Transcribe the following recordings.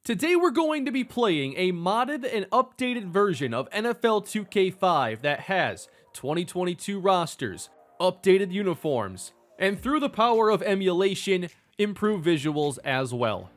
Today we're going to be playing a modded and updated version of NFL 2K5 that has 2022 rosters, updated uniforms, and through the power of emulation, improved visuals as well.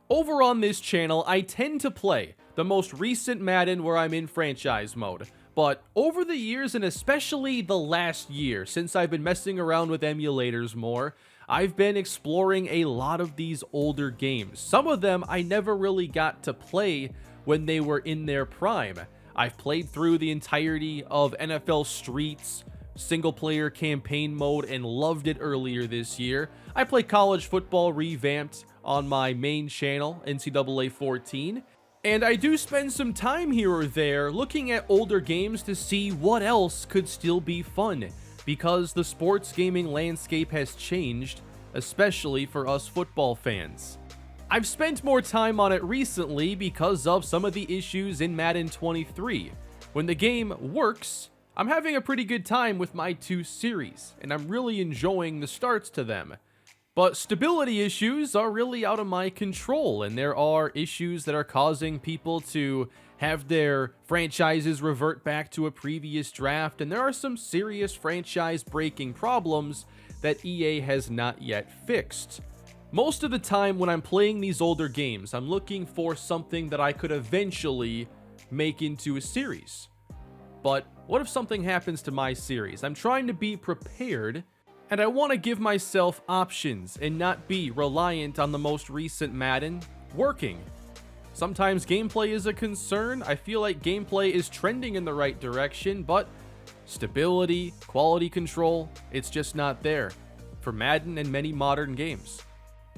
Over on this channel, I tend to play the most recent Madden where I'm in franchise mode, but over the years and especially the last year since I've been messing around with emulators more, I've been exploring a lot of these older games. Some of them I never really got to play when they were in their prime. I've played through the entirety of NFL Street's single-player campaign mode and loved it earlier this year. I play college football revamped on my main channel, NCAA 14, and I do spend some time here or there looking at older games to see what else could still be fun, because the sports gaming landscape has changed, especially for us football fans. I've spent more time on it recently because of some of the issues in Madden 23. When the game works, I'm having a pretty good time with my two series, and I'm really enjoying the starts to them. But stability issues are really out of my control, and there are issues that are causing people to have their franchises revert back to a previous draft, and there are some serious franchise-breaking problems that EA has not yet fixed. Most of the time when I'm playing these older games, I'm looking for something that I could eventually make into a series. But what if something happens to my series? I'm trying to be prepared, and I want to give myself options and not be reliant on the most recent Madden working. Sometimes gameplay is a concern. I feel like gameplay is trending in the right direction, but stability, quality control, it's just not there for Madden and many modern games.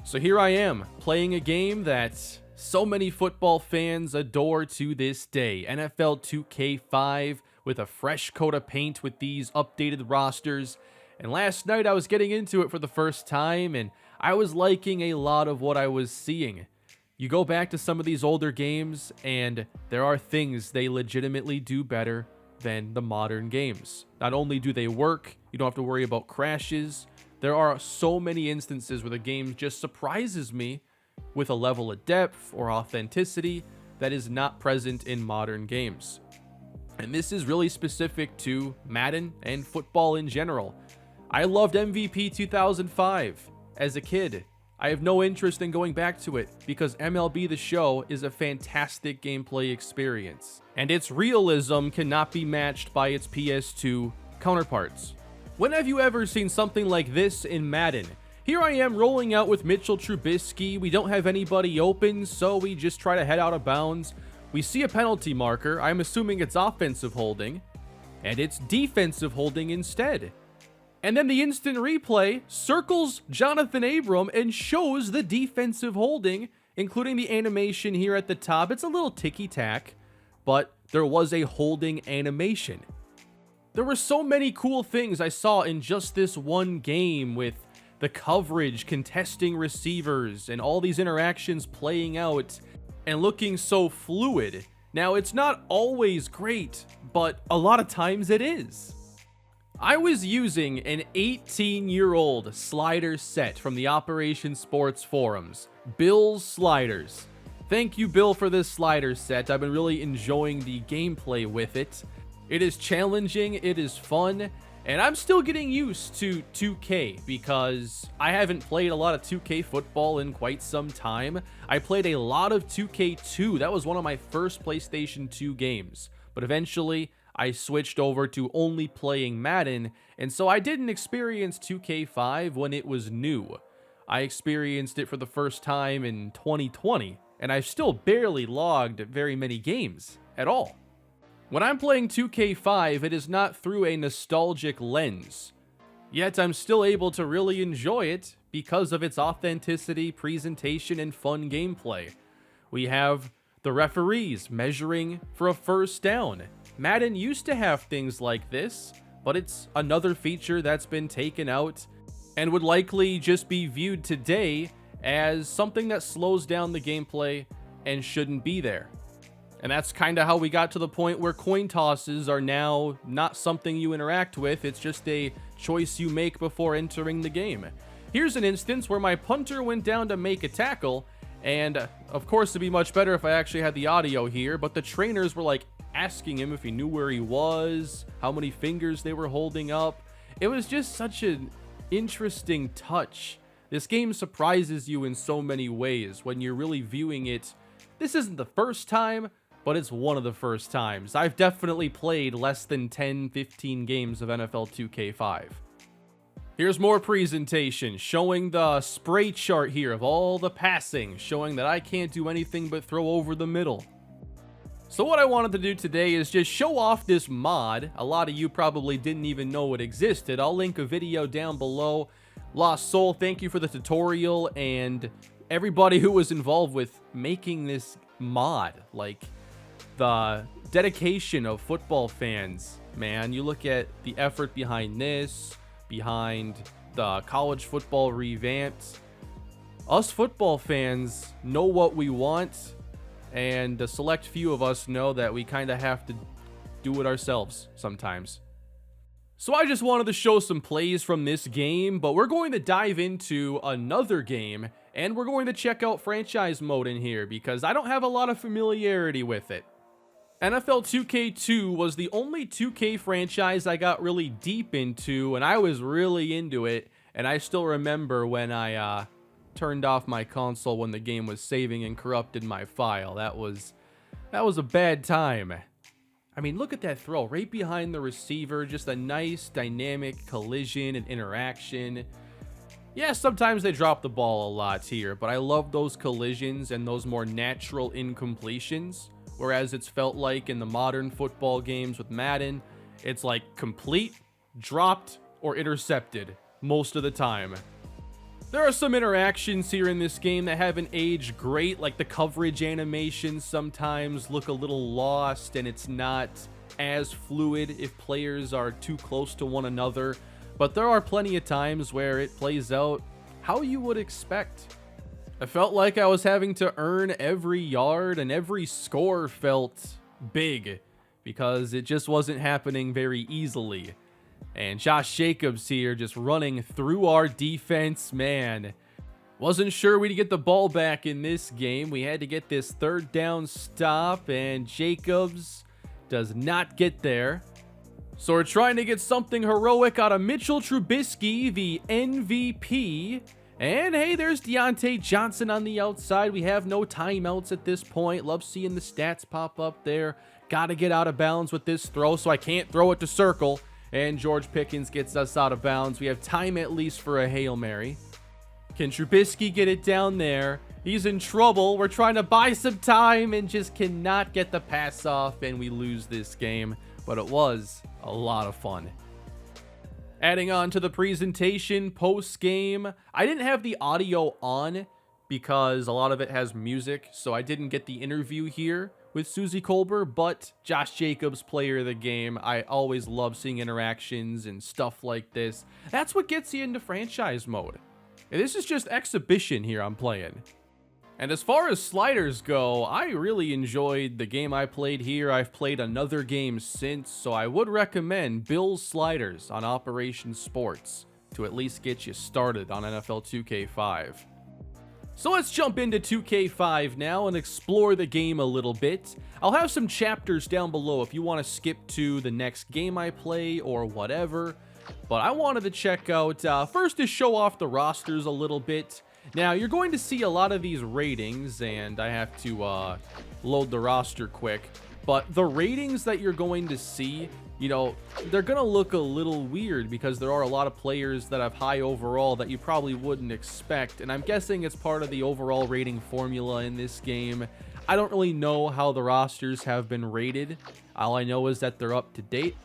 So here I am, playing a game that so many football fans adore to this day, NFL 2K5, with a fresh coat of paint with these updated rosters. And last night I was getting into it for the first time, and I was liking a lot of what I was seeing. You go back to some of these older games, and there are things they legitimately do better than the modern games. Not only do they work, you don't have to worry about crashes. There are so many instances where the game just surprises me with a level of depth or authenticity that is not present in modern games. And this is really specific to Madden and football in general. I loved MVP 2005 as a kid. I have no interest in going back to it because MLB The Show is a fantastic gameplay experience, and its realism cannot be matched by its PS2 counterparts. When have you ever seen something like this in Madden? Here I am rolling out with Mitchell Trubisky. We don't have anybody open, so we just try to head out of bounds. We see a penalty marker. I'm assuming it's offensive holding, and it's defensive holding instead. And then the instant replay circles Jonathan Abram and shows the defensive holding, including the animation here at the top. It's a little ticky-tack, but there was a holding animation. There were so many cool things I saw in just this one game, with the coverage, contesting receivers, and all these interactions playing out and looking so fluid. Now, it's not always great, but a lot of times it is. I was using an 18-year-old slider set from the Operation Sports forums, Bill's Sliders. Thank you, Bill, for this slider set. I've been really enjoying the gameplay with it. It is challenging, it is fun, and I'm still getting used to 2K because I haven't played a lot of 2K football in quite some time. I played a lot of 2K2. That was one of my first PlayStation 2 games, but eventually I switched over to only playing Madden, and so I didn't experience 2K5 when it was new. I experienced it for the first time in 2020, and I've still barely logged very many games at all. When I'm playing 2K5, it is not through a nostalgic lens, yet I'm still able to really enjoy it because of its authenticity, presentation, and fun gameplay. We have the referees measuring for a first down. Madden used to have things like this, but it's another feature that's been taken out and would likely just be viewed today as something that slows down the gameplay and shouldn't be there. And that's kind of how we got to the point where coin tosses are now not something you interact with, it's just a choice you make before entering the game. Here's an instance where my punter went down to make a tackle, and Of course, it'd be much better if I actually had the audio here, but the trainers were like asking him if he knew where he was, how many fingers they were holding up. It was just such an interesting touch. This game surprises you in so many ways when you're really viewing it. This isn't the first time, but it's one of the first times. I've definitely played less than 10-15 games of NFL 2K5. Here's more presentation showing the spray chart here of all the passing, showing that I can't do anything but throw over the middle. So what I wanted to do today is just show off this mod. A lot of you probably didn't even know it existed. I'll link a video down below. Lost Soul, thank you for the tutorial, and everybody who was involved with making this mod. Like, the dedication of football fans, man. You look at the effort behind this, behind the college football revamped. Us football fans know what we want, and a select few of us know that we kind of have to do it ourselves sometimes. So I just wanted to show some plays from this game, but we're going to dive into another game, and we're going to check out franchise mode in here because I don't have a lot of familiarity with it. NFL 2K2 was the only 2K franchise I got really deep into, and I was really into it, and I still remember when I turned off my console when the game was saving and corrupted my file. That was a bad time. I mean, look at that throw right behind the receiver. Just a nice dynamic collision and interaction. Yeah, sometimes they drop the ball a lot here, but I love those collisions and those more natural incompletions. Whereas it's felt like in the modern football games with Madden, it's like complete, dropped, or intercepted most of the time. There are some interactions here in this game that haven't aged great, like the coverage animations sometimes look a little lost and it's not as fluid if players are too close to one another, but there are plenty of times where it plays out how you would expect. I felt like I was having to earn every yard and every score felt big because it just wasn't happening very easily. And Josh Jacobs here just running through our defense, man. Wasn't sure we'd get the ball back in this game. We had to get this third down stop, and Jacobs does not get there. So we're trying to get something heroic out of Mitchell Trubisky, the MVP. And hey, there's Deontay Johnson on the outside. We have no timeouts at this point. Love seeing the stats pop up there. Got to get out of bounds with this throw, so I can't throw it to circle. And George Pickens gets us out of bounds. We have time at least for a Hail Mary. Can Trubisky get it down there? He's in trouble. We're trying to buy some time and just cannot get the pass off, and we lose this game. But it was a lot of fun. Adding on to the presentation post-game, I didn't have the audio on because a lot of it has music, so I didn't get the interview here with Susie Colbert, but Josh Jacobs, player of the game. I always love seeing interactions and stuff like this. That's what gets you into franchise mode. And this is just exhibition here I'm playing. And as far as sliders go, I really enjoyed the game I played here. I've played another game since, so I would recommend Bill's Sliders on Operation Sports to at least get you started on NFL 2K5. So let's jump into 2K5 now and explore the game a little bit. I'll have some chapters down below if you want to skip to the next game I play or whatever. But I wanted to check out, first to show off the rosters a little bit. Now, you're going to see a lot of these ratings, and I have to load the roster quick. But the ratings that you're going to see, you know, they're going to look a little weird because there are a lot of players that have high overall that you probably wouldn't expect. And I'm guessing it's part of the overall rating formula in this game. I don't really know how the rosters have been rated. All I know is that they're up to date.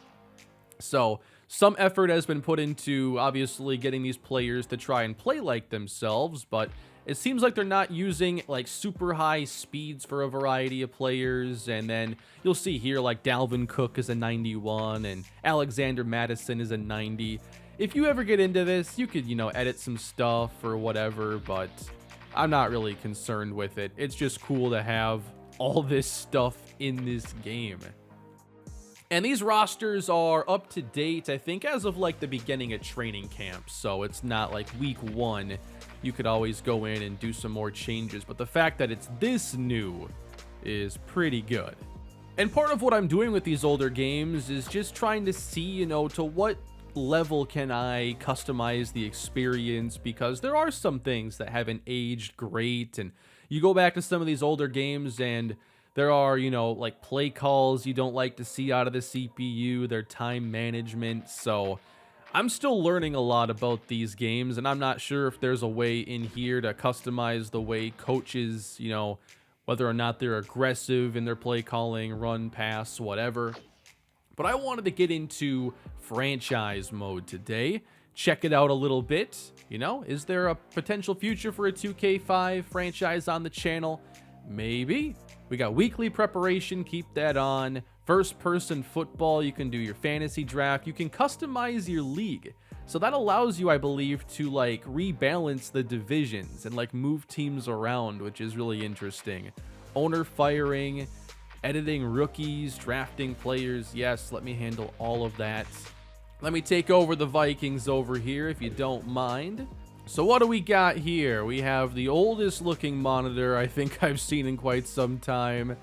So some effort has been put into obviously getting these players to try and play like themselves, but it seems like they're not using like super high speeds for a variety of players. And then you'll see here like Dalvin Cook is a 91 and Alexander Madison is a 90. If you ever get into this, you could, you know, edit some stuff or whatever, but I'm not really concerned with it. It's just cool to have all this stuff in this game. And these rosters are up to date, I think, as of like the beginning of training camp. So it's not like week 1. you could always go in and do some more changes. But the fact that it's this new is pretty good. And part of what I'm doing with these older games is just trying to see, you know, to what level can I customize the experience, because there are some things that haven't aged great, and you go back to some of these older games and there are, you know, like play calls you don't like to see out of the CPU, their time management. So I'm still learning a lot about these games, and I'm not sure if there's a way in here to customize the way coaches, you know, whether or not they're aggressive in their play calling, run, pass, whatever. But I wanted to get into franchise mode today, check it out a little bit. You know, is there a potential future for a 2K5 franchise on the channel? Maybe. We got weekly preparation, keep that on. First person football, you can do your fantasy draft, you can customize your league. So that allows you, I believe, to like rebalance the divisions and like move teams around, which is really interesting. Owner firing, editing rookies, drafting players. Yes, let me handle all of that. Let me take over the Vikings over here if you don't mind. So what do we got here? We have the oldest looking monitor I think I've seen in quite some time.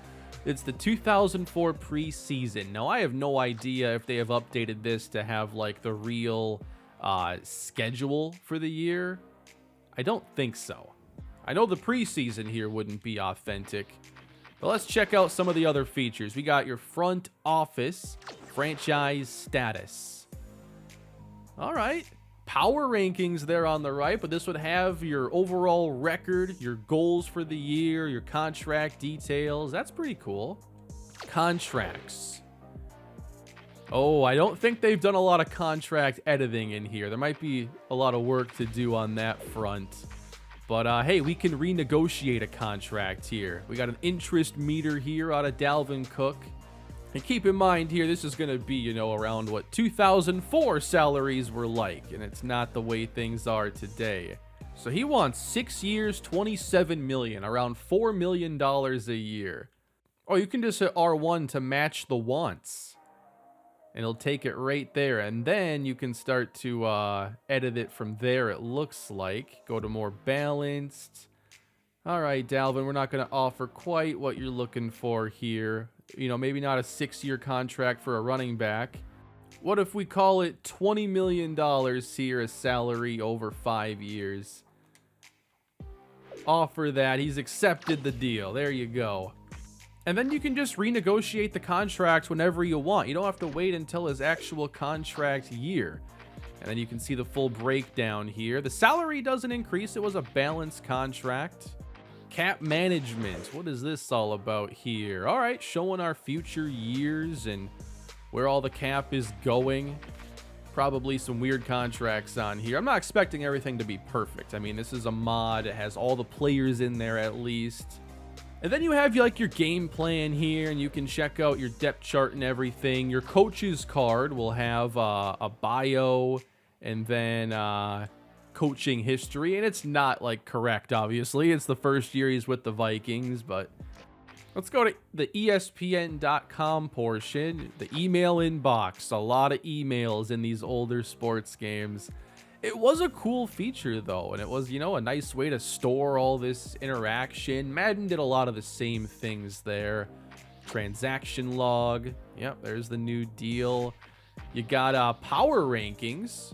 It's the 2004 preseason. Now, I have no idea if they have updated this to have like the real schedule for the year. I don't think so. I know the preseason here wouldn't be authentic. But let's check out some of the other features. We got your front office franchise status. All right. Power rankings there on the right, but this would have your overall record, your goals for the year, your contract details. That's pretty cool. Contracts. Oh, I don't think they've done a lot of contract editing in here. There might be a lot of work to do on that front. But hey, we can renegotiate a contract here. We got an interest meter here out of Dalvin Cook. And keep in mind here, this is going to be, you know, around what 2004 salaries were like. And it's not the way things are today. So he wants 6 years, $27 million, around $4 million a year. Oh, you can just hit R1 to match the wants. And it'll take it right there. And then you can start to edit it from there, it looks like. Go to more balanced. All right, Dalvin, we're not going to offer quite what you're looking for here. You know, maybe not a 6-year contract for a running back. What if we call it $20 million here as salary over 5 years? Offer that. He's accepted the deal. There you go. And then you can just renegotiate the contract whenever you want. You don't have to wait until his actual contract year. And then you can see the full breakdown here. The salary doesn't increase. It was a balanced contract. Cap management. What is this all about here? All right, showing our future years and where all the cap is going. Probably some weird contracts on here. I'm not expecting everything to be perfect. I mean, this is a mod. It has all the players in there at least. And then you have like your game plan here, and you can check out your depth chart and everything. Your coach's card will have a bio and then coaching history, and it's not like correct, obviously. It's the first year he's with the Vikings, but let's go to the ESPN.com portion, the email inbox. A lot of emails in these older sports games. It was a cool feature though, and it was, you know, a nice way to store all this interaction. Madden did a lot of the same things there. Transaction log. Yep, there's the new deal. You got power rankings.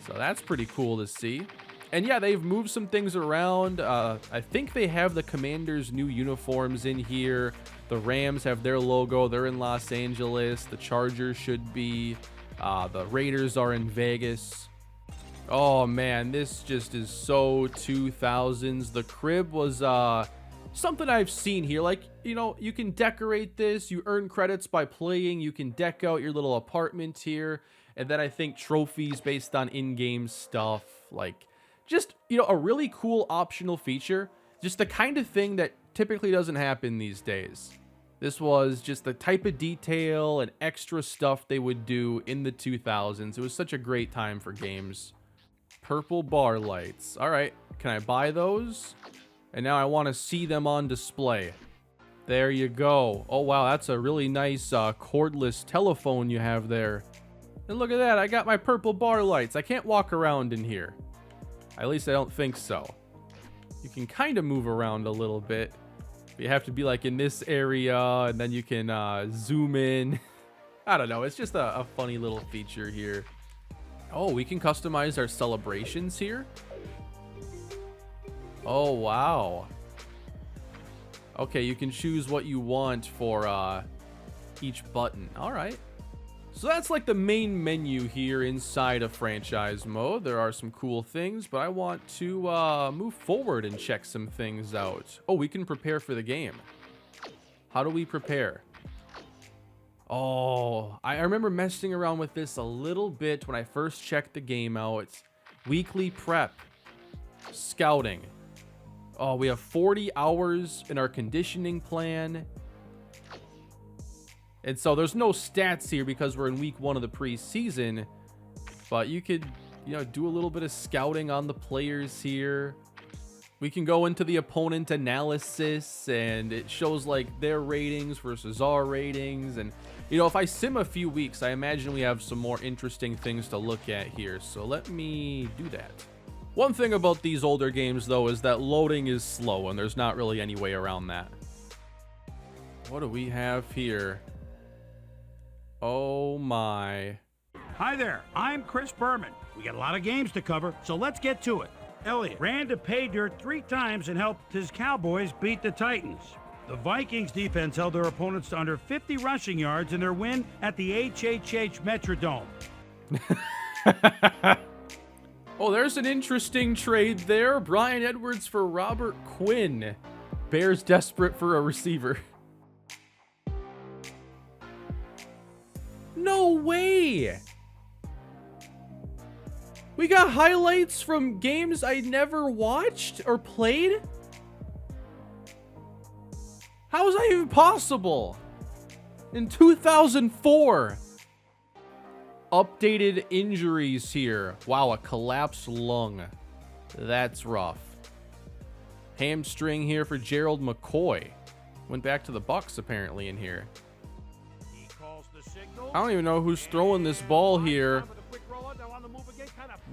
So that's pretty cool to see. And yeah, they've moved some things around. I think they have the Commanders' new uniforms in here. The Rams have their logo. They're in Los Angeles. The Chargers should be. The Raiders are in Vegas. Oh man, this just is so 2000s. The crib was something I've seen here. Like, you know, you can decorate this. You earn credits by playing. You can deck out your little apartment here. And then I think trophies based on in-game stuff. Like, just, you know, a really cool optional feature. Just the kind of thing that typically doesn't happen these days. This was just the type of detail and extra stuff they would do in the 2000s. It was such a great time for games. Purple bar lights. All right, can I buy those? And now I want to see them on display. There you go. Oh, wow, that's a really nice cordless telephone you have there. And look at that, I got my purple bar lights. I can't walk around in here. At least I don't think so. You can kind of move around a little bit. You have to be like in this area, and then you can zoom in. I don't know. It's just a funny little feature here. Oh, we can customize our celebrations here. Oh, wow. Okay, you can choose what you want for each button. All right. So that's like the main menu here inside of franchise mode. There are some cool things, but I want to move forward and check some things out. Oh, we can prepare for the game. How do we prepare? Oh, I remember messing around with this a little bit when I first checked the game out. Weekly prep. Scouting. Oh, we have 40 hours in our conditioning plan. And so there's no stats here because we're in week 1 of the preseason. But you could, do a little bit of scouting on the players here. We can go into the opponent analysis, and it shows like their ratings versus our ratings. And, if I sim a few weeks, I imagine we have some more interesting things to look at here. So let me do that. One thing about these older games, though, is that loading is slow, and there's not really any way around that. What do we have here? Oh my. Hi there, I'm Chris Berman. We got a lot of games to cover, so let's get to it. Elliott ran to pay dirt 3 times and helped his Cowboys beat the Titans. The Vikings defense held their opponents to under 50 rushing yards in their win at the HHH Metrodome. Oh, there's an interesting trade there. Bryan Edwards for Robert Quinn. Bears desperate for a receiver. No way! We got highlights from games I never watched or played? How is that even possible? In 2004. Updated injuries here. Wow, a collapsed lung. That's rough. Hamstring here for Gerald McCoy. Went back to the Bucks apparently in here. I don't even know who's throwing this ball here.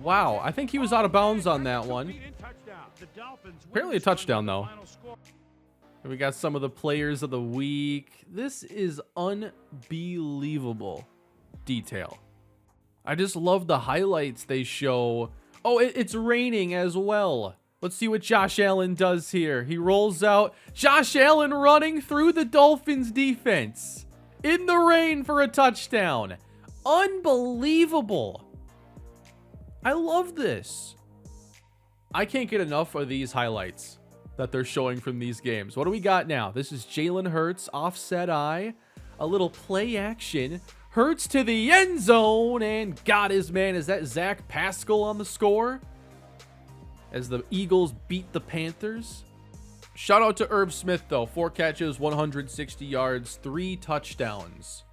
Wow, I think he was out of bounds on that one. Apparently a touchdown, though. We got some of the players of the week. This is unbelievable detail. I just love the highlights they show. Oh, it's raining as well. Let's see what Josh Allen does here. He rolls out. Josh Allen running through the Dolphins defense in the rain for a touchdown. Unbelievable. I love this. I can't get enough of these highlights that they're showing from these games. What do we got now? This is Jalen Hurts, offset eye, a little play action. Hurts to the end zone and got his man. Is that Zach Pascal on the score? As the Eagles beat the Panthers. Shout out to Irv Smith, though. 4 catches, 160 yards, 3 touchdowns.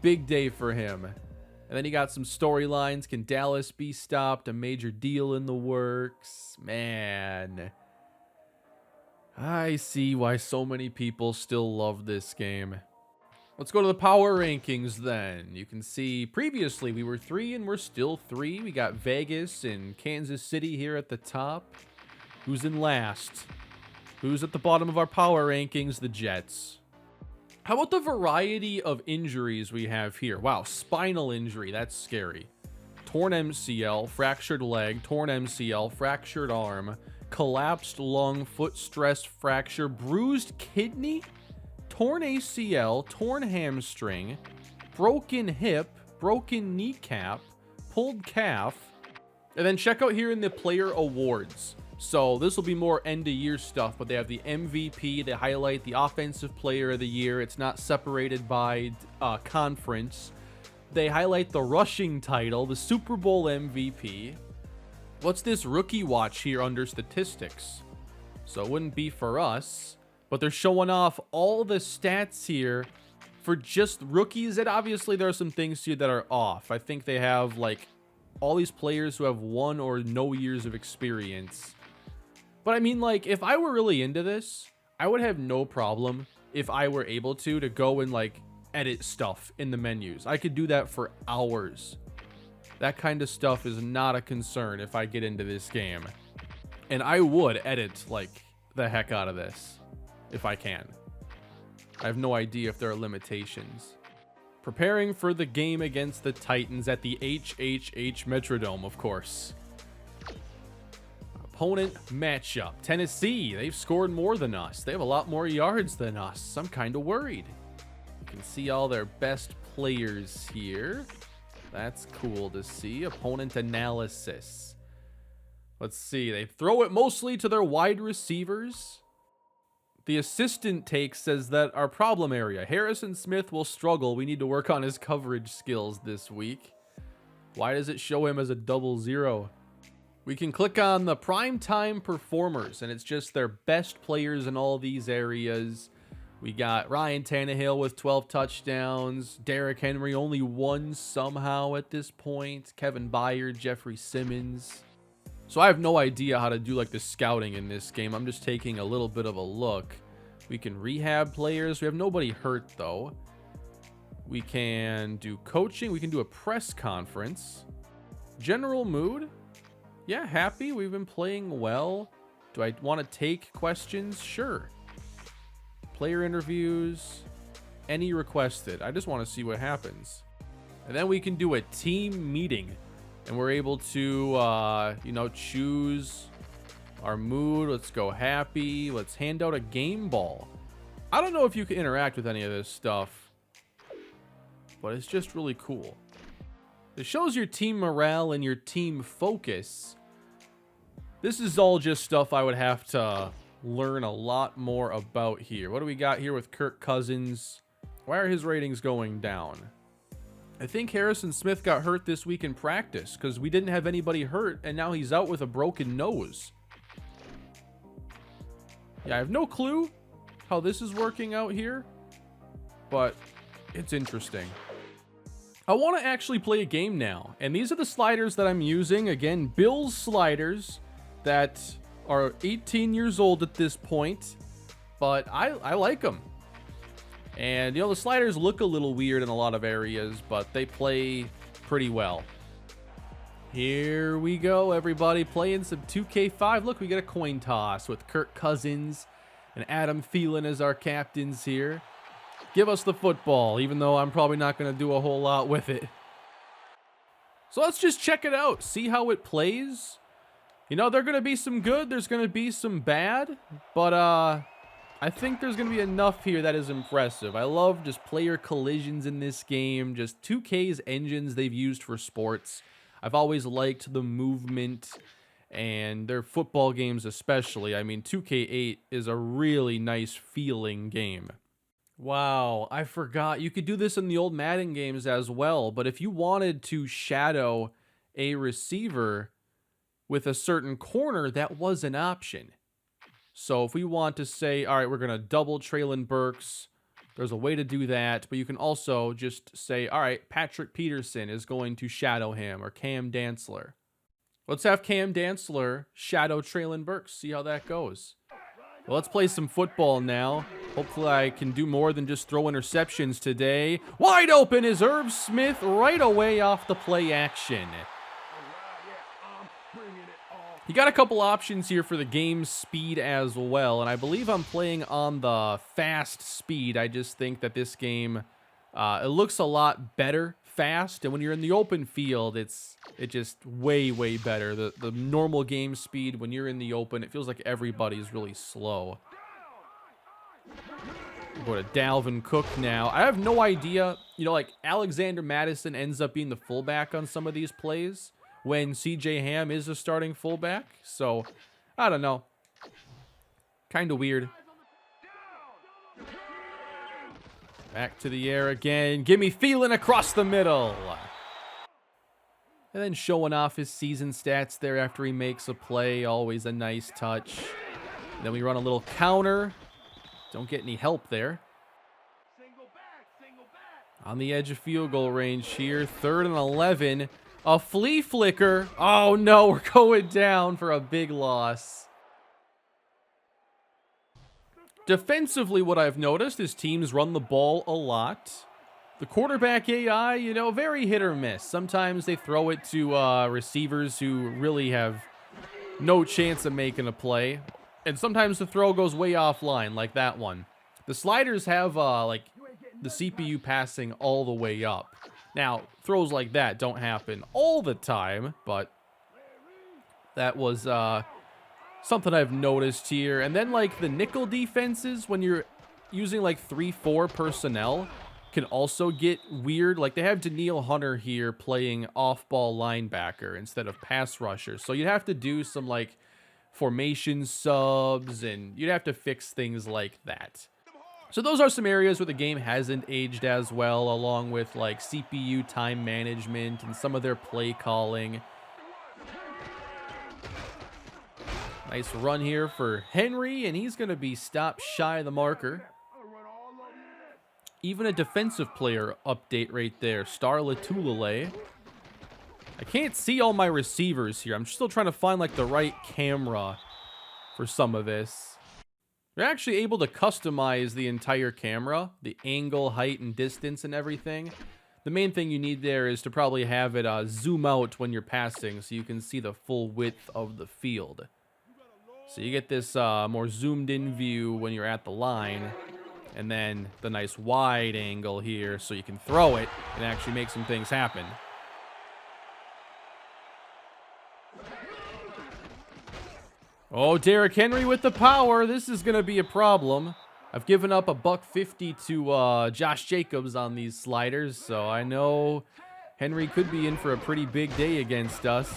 Big day for him. And then you got some storylines. Can Dallas be stopped? A major deal in the works. Man. I see why so many people still love this game. Let's go to the power rankings then. You can see previously we were 3 and we're still 3. We got Vegas and Kansas City here at the top. Who's in last? Who's at the bottom of our power rankings? The Jets. How about the variety of injuries we have here? Wow, spinal injury. That's scary. Torn MCL, fractured leg, torn MCL, fractured arm, collapsed lung, foot stress fracture, bruised kidney, torn ACL, torn hamstring, broken hip, broken kneecap, pulled calf. And then check out here in the player awards. So this will be more end of year stuff, but they have the MVP. They highlight the offensive player of the year. It's not separated by conference. They highlight the rushing title, the Super Bowl MVP. What's this rookie watch here under statistics? So it wouldn't be for us, but they're showing off all the stats here for just rookies. And obviously there are some things here that are off. I think they have like all these players who have 1 or no years of experience. But I mean, like, if I were really into this, I would have no problem if I were able to go and like edit stuff in the menus. I could do that for hours. That kind of stuff is not a concern if I get into this game. And I would edit, like, the heck out of this if I can. I have no idea if there are limitations. Preparing for the game against the Titans at the HHH Metrodome, of course. Opponent matchup. Tennessee, they've scored more than us. They have a lot more yards than us. I'm kind of worried. You can see all their best players here. That's cool to see. Opponent analysis. Let's see. They throw it mostly to their wide receivers. The assistant take says that our problem area, Harrison Smith, will struggle. We need to work on his coverage skills this week. Why does it show him as a 00? We can click on the primetime performers, and it's just their best players in all these areas. We got Ryan Tannehill with 12 touchdowns. Derrick Henry only one somehow at this point. Kevin Byard, Jeffrey Simmons. So I have no idea how to do like the scouting in this game. I'm just taking a little bit of a look. We can rehab players. We have nobody hurt though. We can do coaching. We can do a press conference. General mood. Yeah, happy. We've been playing well. Do I want to take questions? Sure. Player interviews. Any requested. I just want to see what happens. And then we can do a team meeting. And we're able to, choose our mood. Let's go happy. Let's hand out a game ball. I don't know if you can interact with any of this stuff, but it's just really cool. It shows your team morale and your team focus. This is all just stuff I would have to learn a lot more about here. What do we got here with Kirk Cousins? Why are his ratings going down? I think Harrison Smith got hurt this week in practice because we didn't have anybody hurt, and now he's out with a broken nose. Yeah, I have no clue how this is working out here, but it's interesting. I want to actually play a game now, and these are the sliders that I'm using. Again, Bill's sliders that are 18 years old at this point, but I like them. And, the sliders look a little weird in a lot of areas, but they play pretty well. Here we go, everybody, playing some 2K5. Look, we get a coin toss with Kirk Cousins and Adam Thielen as our captains here. Give us the football, even though I'm probably not going to do a whole lot with it. So let's just check it out, see how it plays. There are going to be some good, there's going to be some bad, but I think there's going to be enough here that is impressive. I love just player collisions in this game, just 2K's engines they've used for sports. I've always liked the movement and their football games especially. I mean, 2K8 is a really nice feeling game. Wow, I forgot. You could do this in the old Madden games as well, but if you wanted to shadow a receiver with a certain corner, that was an option. So if we want to say, all right, we're going to double Traylon Burks, there's a way to do that. But you can also just say, all right, Patrick Peterson is going to shadow him, or Cam Dantzler. Let's have Cam Dantzler shadow Traylon Burks, see how that goes. Well, let's play some football now. Hopefully I can do more than just throw interceptions today. Wide open is Irv Smith right away off the play action. You got a couple options here for the game speed as well, and I believe I'm playing on the fast speed. I just think that this game, it looks a lot better fast, and when you're in the open field, it's just way, way better. The normal game speed, when you're in the open, it feels like everybody's really slow. We'll go to Dalvin Cook now. I have no idea, like Alexander Madison ends up being the fullback on some of these plays when CJ Ham is a starting fullback. So, I don't know. Kind of weird. Back to the air again. Give me Thielen across the middle. And then showing off his season stats there after he makes a play. Always a nice touch. And then we run a little counter. Don't get any help there. On the edge of field goal range here. 3rd and 11. A flea flicker. Oh no, we're going down for a big loss. Defensively, what I've noticed is teams run the ball a lot. The quarterback AI, you know, very hit or miss. Sometimes they throw it to receivers who really have no chance of making a play. And sometimes the throw goes way offline, like that one. The sliders have, like, the CPU passing all the way up. Now, throws like that don't happen all the time, but that was something I've noticed here. And then, like, the nickel defenses, when you're using, like, 3-4 personnel, can also get weird. Like, they have Daniil Hunter here playing off-ball linebacker instead of pass rusher. So you'd have to do some, like, formation subs, and you'd have to fix things like that. So those are some areas where the game hasn't aged as well, along with, like, CPU time management and some of their play calling. Nice run here for Henry, and he's going to be stopped shy of the marker. Even a defensive player update right there. Star Latulele. I can't see all my receivers here. I'm still trying to find, like, the right camera for some of this. You're actually able to customize the entire camera. The angle, height, and distance and everything. The main thing you need there is to probably have it zoom out when you're passing so you can see the full width of the field. So you get this more zoomed in view when you're at the line. And then the nice wide angle here so you can throw it and actually make some things happen. Oh, Derrick Henry with the power. This is going to be a problem. I've given up $150 to Josh Jacobs on these sliders, so I know Henry could be in for a pretty big day against us.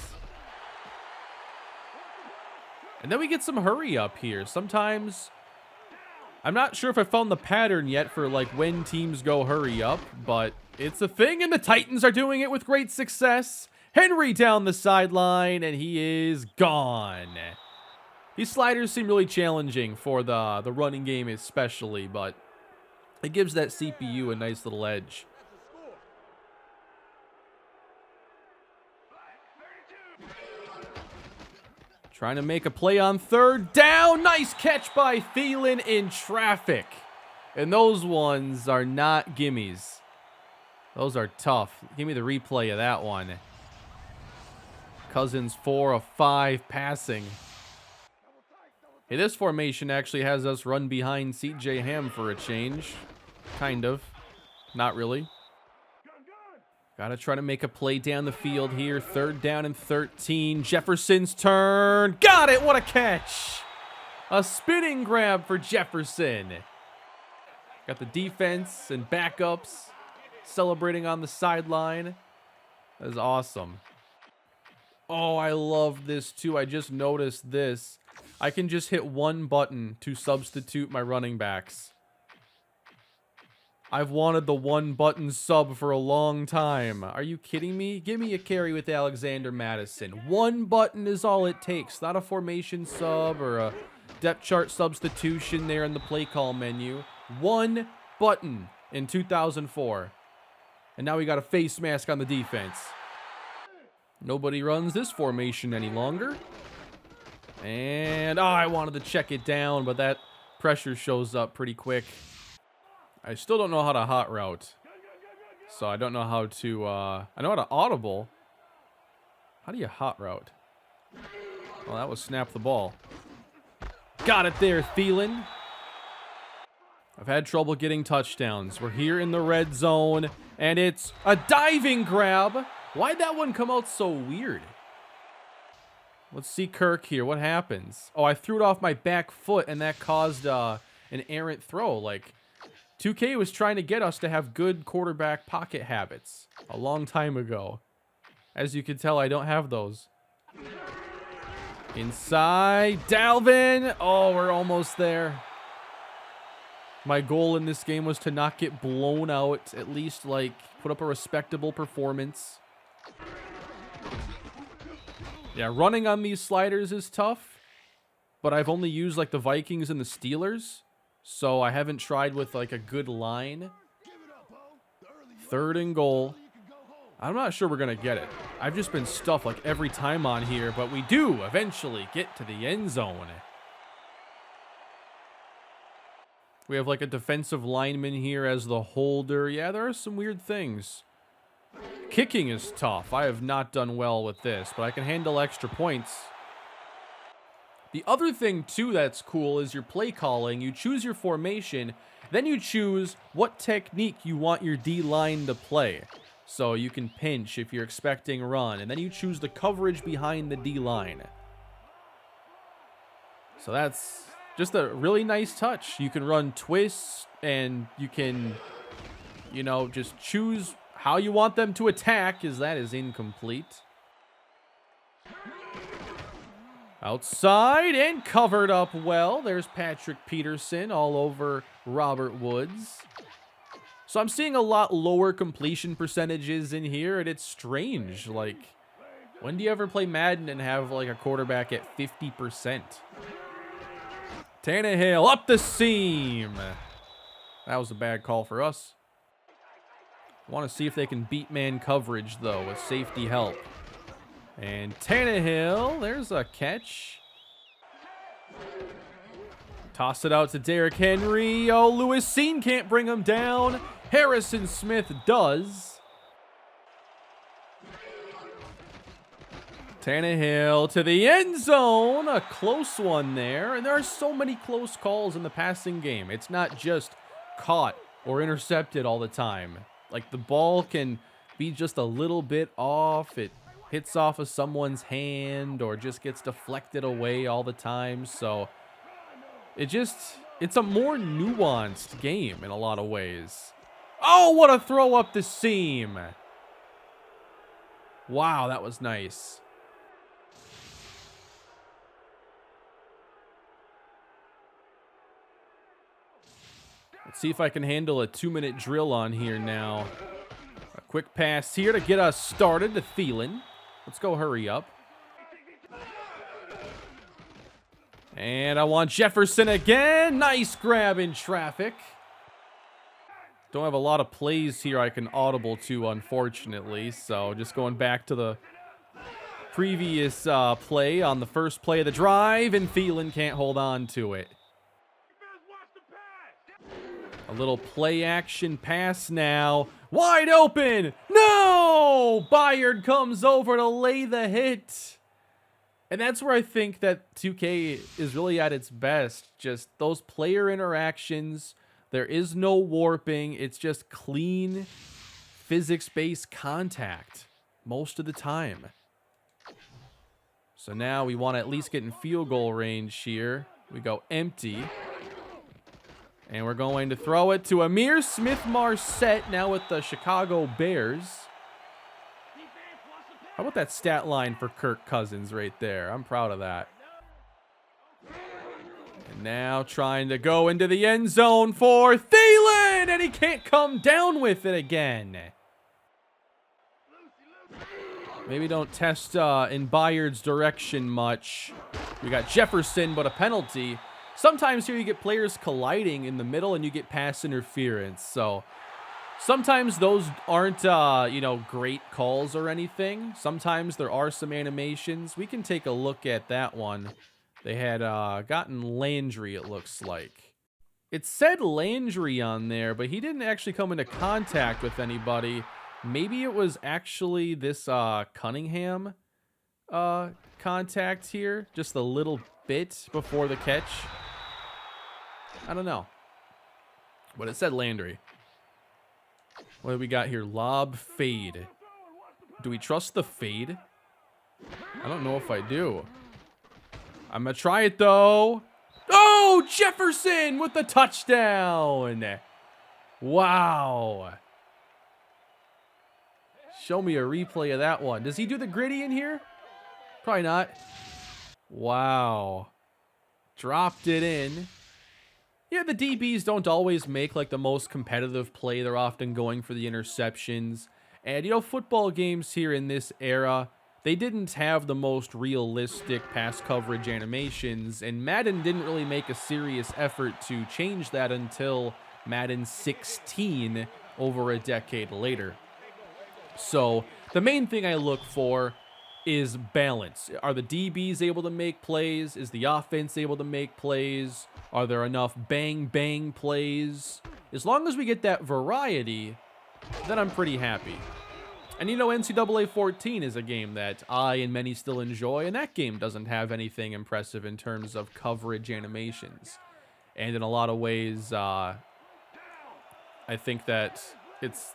And then we get some hurry up here. Sometimes, I'm not sure if I found the pattern yet for, like, when teams go hurry up, but it's a thing, and the Titans are doing it with great success. Henry down the sideline, and he is gone. These sliders seem really challenging for the running game especially, but it gives that CPU a nice little edge. Trying to make a play on third down. Nice catch by Thielen in traffic. And those ones are not gimmies. Those are tough. Give me the replay of that one. Cousins 4 of 5 passing. Hey, this formation actually has us run behind C.J. Ham for a change. Kind of. Not really. Gotta try to make a play down the field here. 3rd down and 13. Jefferson's turn. Got it! What a catch! A spinning grab for Jefferson. Got the defense and backups celebrating on the sideline. That is awesome. Oh, I love this too. I just noticed this. I can just hit one button to substitute my running backs. I've wanted the one button sub for a long time. Are you kidding me? Give me a carry with Alexander Madison. One button is all it takes. Not a formation sub or a depth chart substitution there in the play call menu. One button in 2004. And now we got a face mask on the defense. Nobody runs this formation any longer. And, oh, I wanted to check it down, but that pressure shows up pretty quick. I still don't know how to hot route. So I don't know how to, I know how to audible. How do you hot route? Well, that was snap the ball. Got it there, Thielen. I've had trouble getting touchdowns. We're here in the red zone, and it's a diving grab. Why'd that one come out so weird? Let's see Kirk here. What happens? Oh, I threw it off my back foot, and that caused an errant throw. Like, 2K was trying to get us to have good quarterback pocket habits a long time ago. As you can tell, I don't have those. Inside, Dalvin. Oh, we're almost there. My goal in this game was to not get blown out, at least, like, put up a respectable performance. Yeah, running on these sliders is tough, but I've only used, like, the Vikings and the Steelers. So I haven't tried with, like, a good line. 3rd and goal. I'm not sure we're going to get it. I've just been stuffed, like, every time on here, but we do eventually get to the end zone. We have like a defensive lineman here as the holder. Yeah, there are some weird things. Kicking is tough. I have not done well with this, but I can handle extra points. The other thing, too, that's cool is your play calling. You choose your formation, then you choose what technique you want your D-line to play. So you can pinch if you're expecting run, and then you choose the coverage behind the D-line. So that's just a really nice touch. You can run twists, and you can, you know, just choose how you want them to attack, as that is incomplete. Outside and covered up well. There's Patrick Peterson all over Robert Woods. So I'm seeing a lot lower completion percentages in here, and it's strange. Like, when do you ever play Madden and have like a quarterback at 50%? Tannehill up the seam. That was a bad call for us. Want to see if they can beat man coverage, though, with safety help. And Tannehill, there's a catch. Toss it out to Derrick Henry. Oh, Lewis Seen can't bring him down. Harrison Smith does. Tannehill to the end zone. A close one there. And there are so many close calls in the passing game. It's not just caught or intercepted all the time. Like, the ball can be just a little bit off. It hits off of someone's hand or just gets deflected away all the time. So it's a more nuanced game in a lot of ways. Oh, what a throw up the seam. Wow, that was nice. Let's see if I can handle a 2-minute drill on here now. A quick pass here to get us started to Thielen. Let's go hurry up. And I want Jefferson again. Nice grab in traffic. Don't have a lot of plays here I can audible to, unfortunately. So just going back to the previous play on the first play of the drive, and Thielen can't hold on to it. A little play action pass now. Wide open. No! Byard comes over to lay the hit. And that's where I think that 2K is really at its best. Just those player interactions. There is no warping. It's just clean, physics-based contact most of the time. So now we want to at least get in field goal range here. We go empty. And we're going to throw it to Amir Smith-Marset now with the Chicago Bears. How about that stat line for Kirk Cousins right there? I'm proud of that. And now trying to go into the end zone for Thielen, and he can't come down with it again. Maybe don't test in Byard's direction much. We got Jefferson, but a penalty. Sometimes here you get players colliding in the middle and you get pass interference. So sometimes those aren't, great calls or anything. Sometimes there are some animations. We can take a look at that one. They had gotten Landry, it looks like. It said Landry on there, but he didn't actually come into contact with anybody. Maybe it was actually this Cunningham contact here. Just a little bit before the catch. I don't know. But it said Landry. What do we got here? Lob fade. Do we trust the fade? I don't know if I do. I'm going to try it, though. Oh, Jefferson with the touchdown. Wow. Show me a replay of that one. Does he do the gritty in here? Probably not. Wow. Dropped it in. Yeah, the DBs don't always make like the most competitive play. They're often going for the interceptions. And, football games here in this era, they didn't have the most realistic pass coverage animations. And Madden didn't really make a serious effort to change that until Madden 16 over a decade later. So the main thing I look for is balance. Are the DBs able to make plays? Is the offense able to make plays? Are there enough bang plays? As long as we get that variety, then I'm pretty happy. And you know, NCAA 14 is a game that I and many still enjoy, and that game doesn't have anything impressive in terms of coverage animations. And in a lot of ways, I think that it's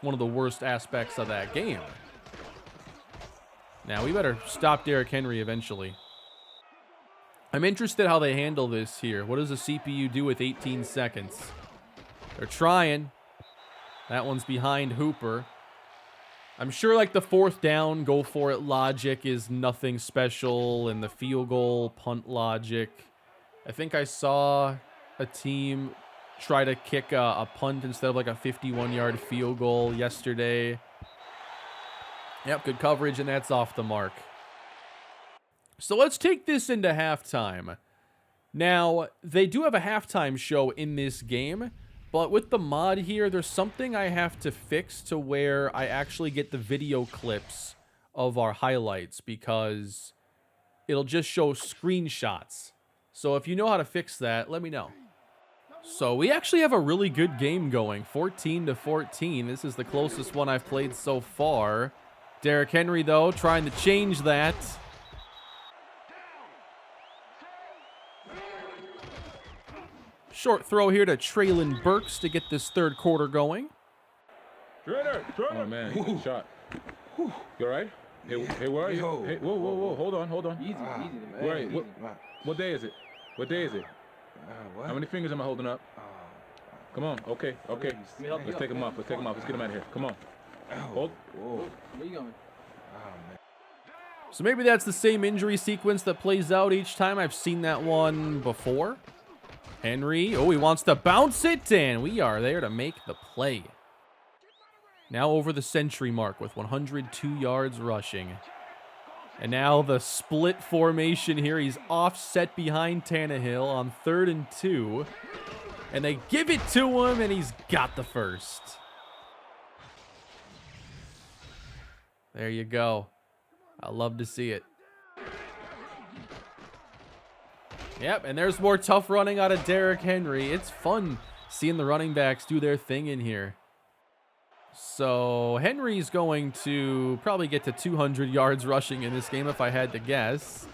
one of the worst aspects of that game. Now, we better stop Derrick Henry eventually. I'm interested how they handle this here. What does the CPU do with 18 seconds? They're trying. That one's behind Hooper. I'm sure like the 4th down, go for it logic is nothing special, and the field goal punt logic. I think I saw a team try to kick a punt instead of like a 51-yard field goal yesterday. Yep, good coverage, and that's off the mark. So let's take this into halftime. Now, they do have a halftime show in this game, but with the mod here, there's something I have to fix to where I actually get the video clips of our highlights, because it'll just show screenshots. So if you know how to fix that, let me know. So we actually have a really good game going, 14-14. This is the closest one I've played so far. Derrick Henry, though, trying to change that. Short throw here to Traylon Burks to get this third quarter going. Oh, man, good shot. You all right? Hey, where are you? Hey, whoa. Hold on. Easy, man. Where are you? What day is it? What? What? How many fingers am I holding up? Come on. Okay. Let's take him off. Let's get him out of here. Come on. Hold. Whoa. Where you going? So maybe that's the same injury sequence that plays out each time. I've seen that one before. Henry. Oh, he wants to bounce it, and we are there to make the play. Now over the century mark with 102 yards rushing. And now the split formation here. He's offset behind Tannehill on 3rd and 2. And they give it to him, and he's got the first. There you go. I love to see it. Yep, and there's more tough running out of Derrick Henry. It's fun seeing the running backs do their thing in here. So Henry's going to probably get to 200 yards rushing in this game if I had to guess.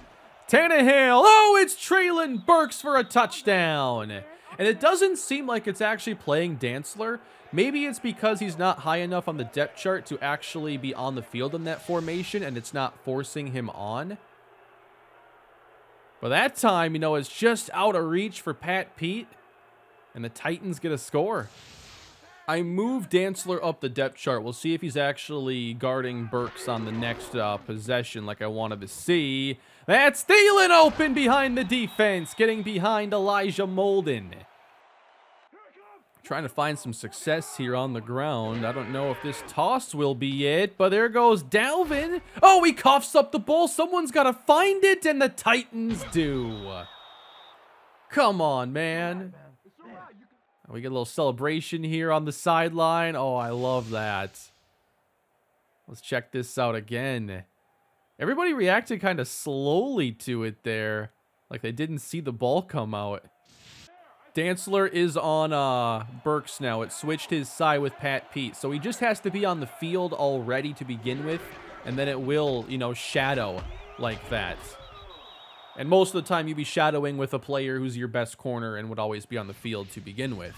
Tannehill. Oh, it's Traylon Burks for a touchdown. And it doesn't seem like it's actually playing Dantzler. Maybe it's because he's not high enough on the depth chart to actually be on the field in that formation, and it's not forcing him on. But that time, you know, it's just out of reach for Pat Pete, and the Titans get a score. I moved Dantzler up the depth chart. We'll see if he's actually guarding Burks on the next possession like I wanted to see. That's Thielen open behind the defense, getting behind Elijah Molden. Trying to find some success here on the ground. I don't know if this toss will be it, but there goes Dalvin. Oh, he coughs up the ball. Someone's got to find it, and the Titans do. Come on, man. We get a little celebration here on the sideline. Oh, I love that. Let's check this out again. Everybody reacted kind of slowly to it there, like they didn't see the ball come out. Dantzler is on Burks now. It switched his side with Pat Pete. So he just has to be on the field already to begin with, and then it will, you know, shadow like that. And most of the time you'd be shadowing with a player who's your best corner and would always be on the field to begin with.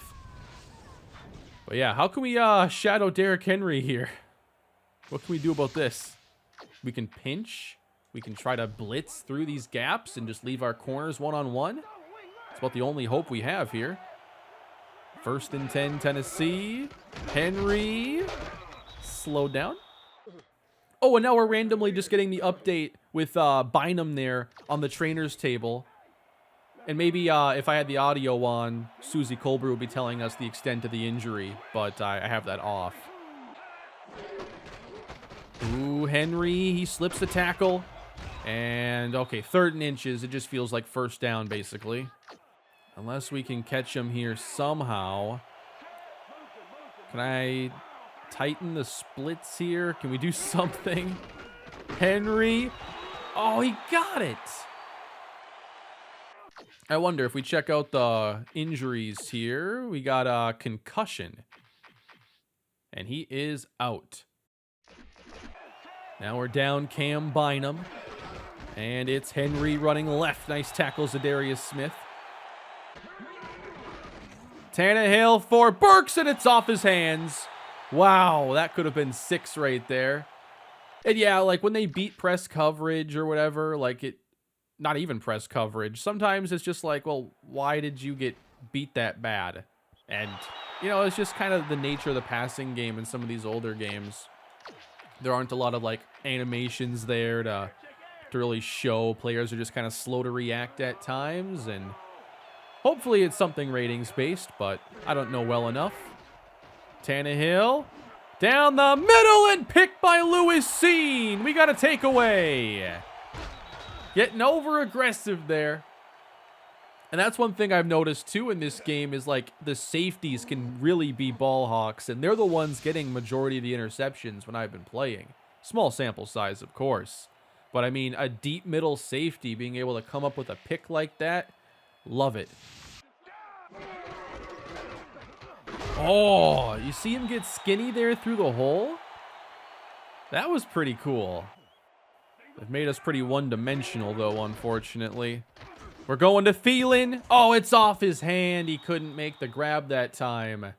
But yeah, how can we shadow Derrick Henry here? What can we do about this? We can pinch. We can try to blitz through these gaps and just leave our corners one-on-one. It's about the only hope we have here. 1st and 10, Tennessee. Henry. Slow down. Oh, and now we're randomly just getting the update with Bynum there on the trainer's table. And maybe if I had the audio on, Susie Colbert would be telling us the extent of the injury, but I have that off. Ooh, Henry, he slips the tackle. And, okay, 3rd and inches. It just feels like 1st down, basically. Unless we can catch him here somehow. Can I tighten the splits here? Can we do something? Henry. Oh, he got it. I wonder if we check out the injuries here. We got a concussion. And he is out. Now we're down Cam Bynum. And it's Henry running left. Nice tackle, Zadarius Smith. Tannehill for Burks, and it's off his hands. Wow, that could have been 6 right there. And yeah, like when they beat press coverage or whatever, like it, not even press coverage. Sometimes it's just like, well, why did you get beat that bad? And, you know, it's just kind of the nature of the passing game in some of these older games. There aren't a lot of like animations there to really show. Players are just kind of slow to react at times, and hopefully it's something ratings based, but I don't know well enough. Tannehill down the middle and picked by Lewis Seen. We got a takeaway. Getting over aggressive there. And that's one thing I've noticed too in this game is like the safeties can really be ball hawks, and they're the ones getting majority of the interceptions when I've been playing. Small sample size, of course. But I mean, a deep middle safety being able to come up with a pick like that, love it. Oh, you see him get skinny there through the hole? That was pretty cool. They've made us pretty one-dimensional, though, unfortunately. We're going to Thielen. Oh, it's off his hand. He couldn't make the grab that time.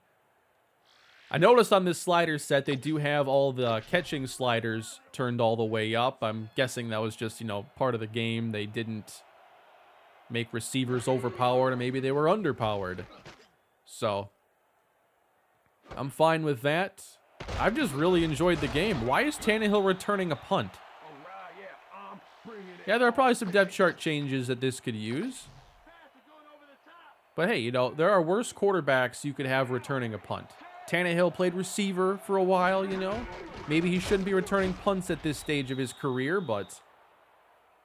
I noticed on this slider set, they do have all the catching sliders turned all the way up. I'm guessing that was just, you know, part of the game. They didn't make receivers overpowered, or maybe they were underpowered. So, I'm fine with that. I've just really enjoyed the game. Why is Tannehill returning a punt? Yeah, there are probably some depth chart changes that this could use. But hey, you know, there are worse quarterbacks you could have returning a punt. Tannehill played receiver for a while, you know. Maybe he shouldn't be returning punts at this stage of his career, but,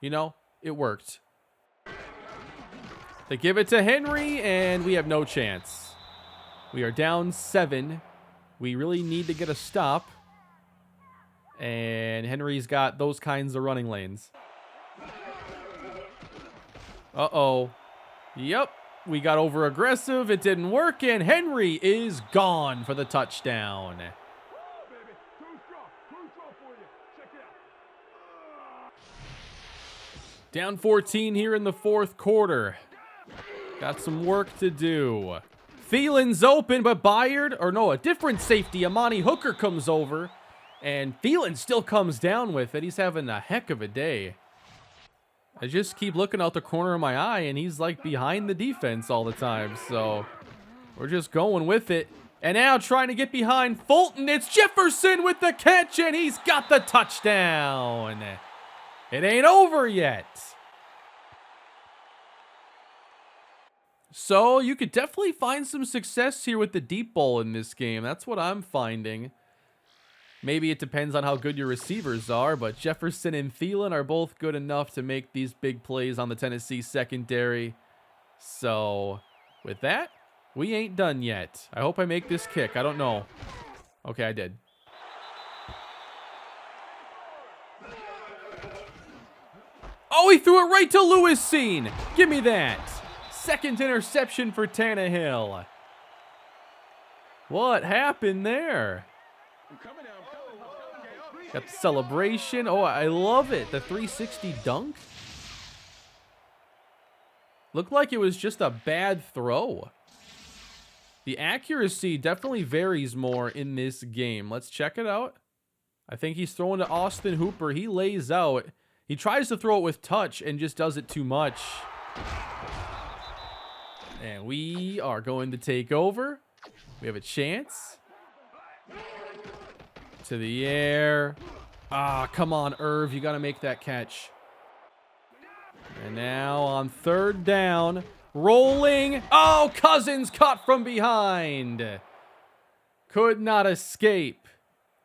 you know, it worked. They give it to Henry, and we have no chance. We are down 7. We really need to get a stop. And Henry's got those kinds of running lanes. Uh-oh. Yep. We got over aggressive. It didn't work, and Henry is gone for the touchdown. Down 14 here in the 4th quarter. Got some work to do. Thielen's open, but Byard, or no, a different safety, Amani Hooker comes over, and Thielen still comes down with it. He's having a heck of a day. I just keep looking out the corner of my eye, and he's like behind the defense all the time. So we're just going with it. And now trying to get behind Fulton. It's Jefferson with the catch, and he's got the touchdown. It ain't over yet. So you could definitely find some success here with the deep ball in this game. That's what I'm finding. Maybe it depends on how good your receivers are, but Jefferson and Thielen are both good enough to make these big plays on the Tennessee secondary. So, with that, we ain't done yet. I hope I make this kick. I don't know. Okay, I did. Oh, he threw it right to Lewis Seen. Give me that. Second interception for Tannehill. What happened there? Got the celebration. Oh, I love it. The 360 dunk. Looked like it was just a bad throw. The accuracy definitely varies more in this game. Let's check it out. I think he's throwing to Austin Hooper. He lays out. He tries to throw it with touch and just does it too much. And we are going to take over. We have a chance. To the air. Ah, come on, Irv. You got to make that catch. And now on 3rd down. Rolling. Oh, Cousins caught from behind. Could not escape.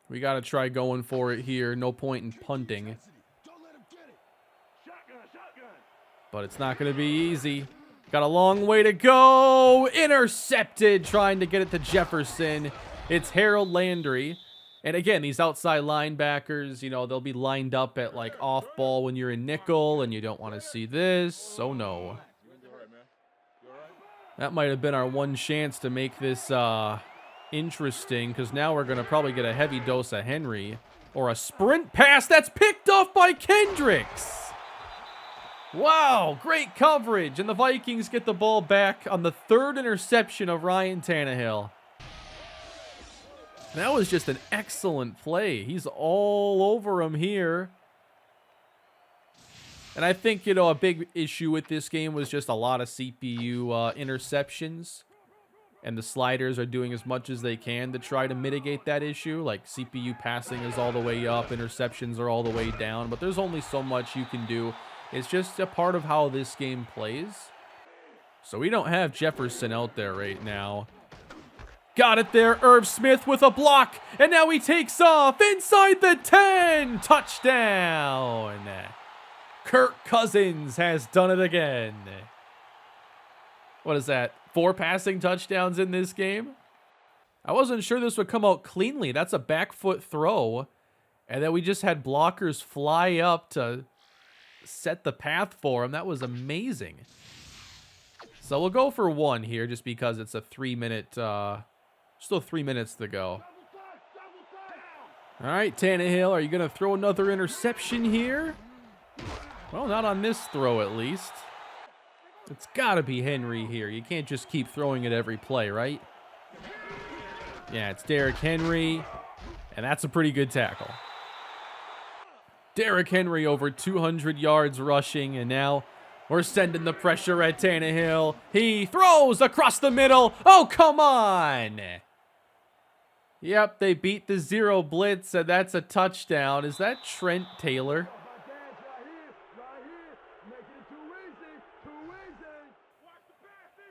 We got to try going for it here. No point in punting. But it's not going to be easy. Got a long way to go. Intercepted. Trying to get it to Jefferson. It's Harold Landry. And again, these outside linebackers, you know, they'll be lined up at like off ball when you're in nickel, and you don't want to see this. Oh no. That might have been our one chance to make this interesting, because now we're going to probably get a heavy dose of Henry. Or a sprint pass that's picked off by Kendricks. Wow, great coverage. And the Vikings get the ball back on the third interception of Ryan Tannehill. That was just an excellent play. He's all over him here. And I think, you know, a big issue with this game was just a lot of CPU interceptions. And the sliders are doing as much as they can to try to mitigate that issue. Like, CPU passing is all the way up, interceptions are all the way down. But there's only so much you can do. It's just a part of how this game plays. So we don't have Jefferson out there right now. Got it there, Irv Smith with a block. And now he takes off inside the 10. Touchdown. Kirk Cousins has done it again. What is that? 4 passing touchdowns in this game? I wasn't sure this would come out cleanly. That's a back foot throw. And then we just had blockers fly up to set the path for him. That was amazing. So we'll go for 1 here just because it's a 3-minute... still 3 minutes to go. All right, Tannehill, are you going to throw another interception here? Well, not on this throw, at least. It's got to be Henry here. You can't just keep throwing it every play, right? Yeah, it's Derrick Henry, and that's a pretty good tackle. Derrick Henry over 200 yards rushing, and now we're sending the pressure at Tannehill. He throws across the middle. Oh, come on! Yep, they beat the 0 blitz, and that's a touchdown. Is that Trent Taylor?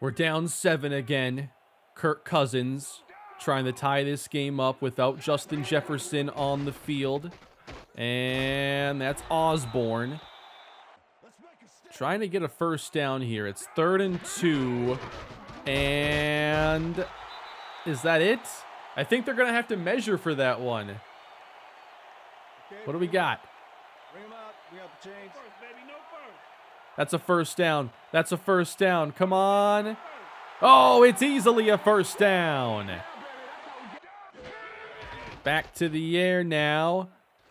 We're down 7 again. Kirk Cousins trying to tie this game up without Justin Jefferson on the field. And that's Osborne. Trying to get a first down here. It's 3rd and 2. And is that it? I think they're going to have to measure for that one. What do we got? Bring him out. We got the chains. That's a first down. That's a first down. Come on. Oh, it's easily a first down. Back to the air now.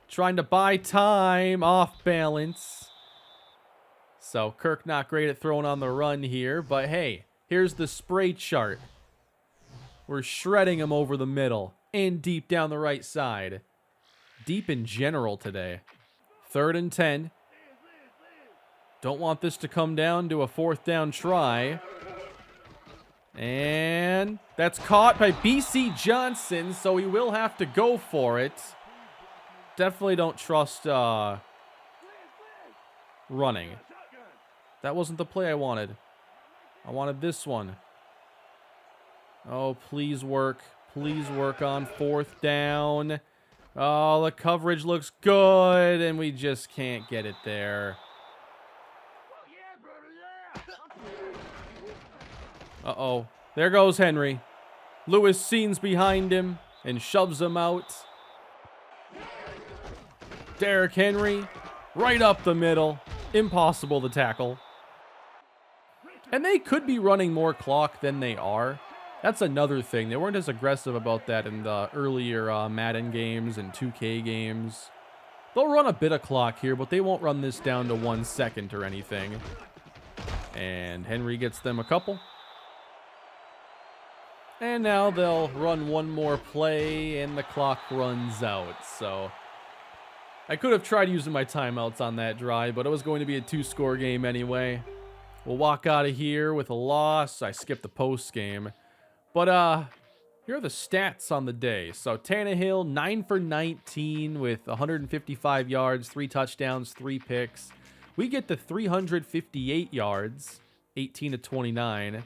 Trying to buy time. Off balance. So Kirk not great at throwing on the run here. But hey, here's the spray chart. We're shredding him over the middle and deep down the right side. Deep in general today. 3rd and 10. Don't want this to come down to a 4th down try. And that's caught by BC Johnson, so he will have to go for it. Definitely don't trust running. That wasn't the play I wanted. I wanted this one. Oh, please work. Please work on 4th down. Oh, the coverage looks good, and we just can't get it there. Uh-oh. There goes Henry. Lewis Scenes behind him and shoves him out. Derrick Henry right up the middle. Impossible to tackle. And they could be running more clock than they are. That's another thing. They weren't as aggressive about that in the earlier Madden games and 2K games. They'll run a bit of clock here, but they won't run this down to 1 second or anything. And Henry gets them a couple. And now they'll run one more play, and the clock runs out. So I could have tried using my timeouts on that drive, but it was going to be a 2-score game anyway. We'll walk out of here with a loss. I skipped the post game. But here are the stats on the day. So Tannehill, 9 for 19 with 155 yards, 3 touchdowns, 3 picks. We get to 358 yards, 18 to 29.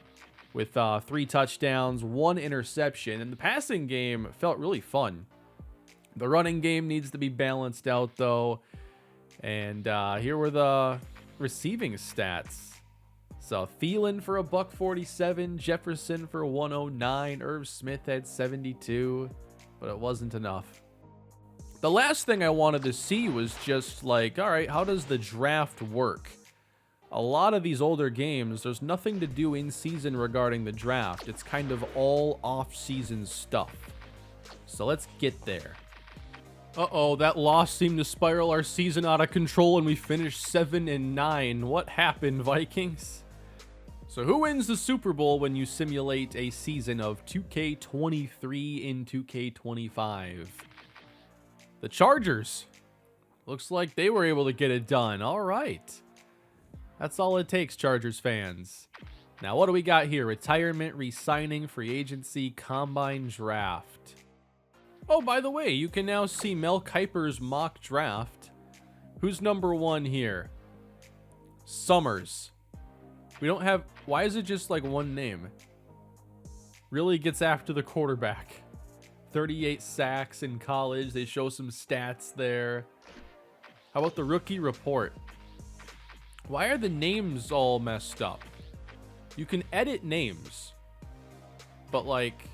With 3 touchdowns, 1 interception. And the passing game felt really fun. The running game needs to be balanced out, though. And here were the receiving stats. So Thielen for $147, Jefferson for 109, Irv Smith had 72, but it wasn't enough. The last thing I wanted to see was just like, all right, how does the draft work? A lot of these older games, there's nothing to do in season regarding the draft. It's kind of all off-season stuff. So let's get there. Uh-oh, that loss seemed to spiral our season out of control and we finished 7-9. What happened, Vikings? So who wins the Super Bowl when you simulate a season of 2K23 in 2K25? The Chargers. Looks like they were able to get it done. All right. That's all it takes, Chargers fans. Now, what do we got here? Retirement, re-signing, free agency, combine, draft. Oh, by the way, you can now see Mel Kiper's mock draft. Who's number 1 here? Summers. We don't have... Why is it just like one name? Really gets after the quarterback. 38 sacks in college. They show some stats there. How about the rookie report? Why are the names all messed up? You can edit names, but like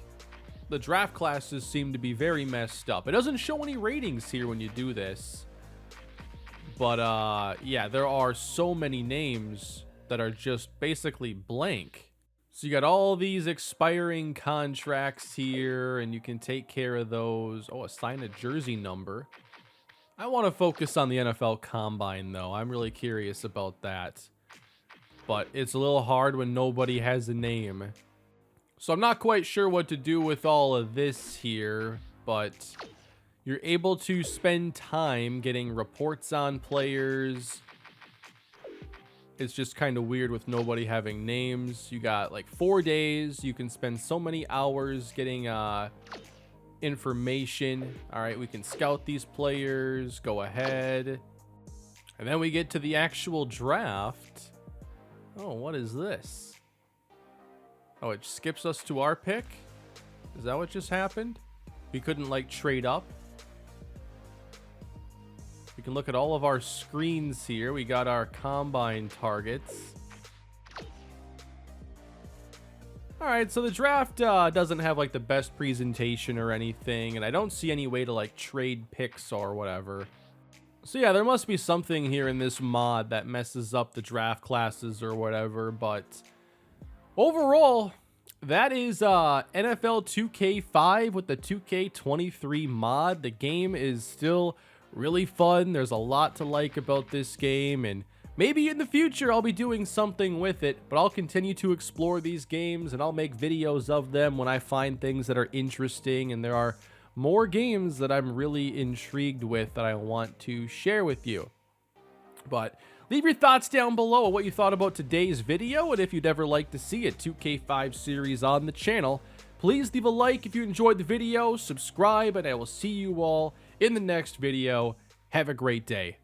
the draft classes seem to be very messed up. It doesn't show any ratings here when you do this, but yeah, there are so many names that are just basically blank. So you got all these expiring contracts here, and you can take care of those. Oh, assign a jersey number. I want to focus on the NFL Combine, though. I'm really curious about that. But it's a little hard when nobody has a name. So I'm not quite sure what to do with all of this here, but you're able to spend time getting reports on players. It's just kind of weird with nobody having names. You got like 4 days. You can spend so many hours getting information. All right, we can scout these players, go ahead. And then we get to the actual draft. Oh, what is this? Oh, it skips us to our pick? Is that what just happened? We couldn't like trade up. We can look at all of our screens here. We got our combine targets. All right, so the draft doesn't have like the best presentation or anything, and I don't see any way to like trade picks or whatever. So yeah, there must be something here in this mod that messes up the draft classes or whatever, but overall, that is NFL 2K5 with the 2K23 mod. The game is still really fun. There's a lot to like about this game, and maybe in the future I'll be doing something with it, but I'll continue to explore these games and I'll make videos of them when I find things that are interesting, and there are more games that I'm really intrigued with that I want to share with you. But leave your thoughts down below what you thought about today's video, and if you'd ever like to see a 2K5 series on the channel, please leave a like if you enjoyed the video, subscribe, and I will see you all in the next video. Have a great day.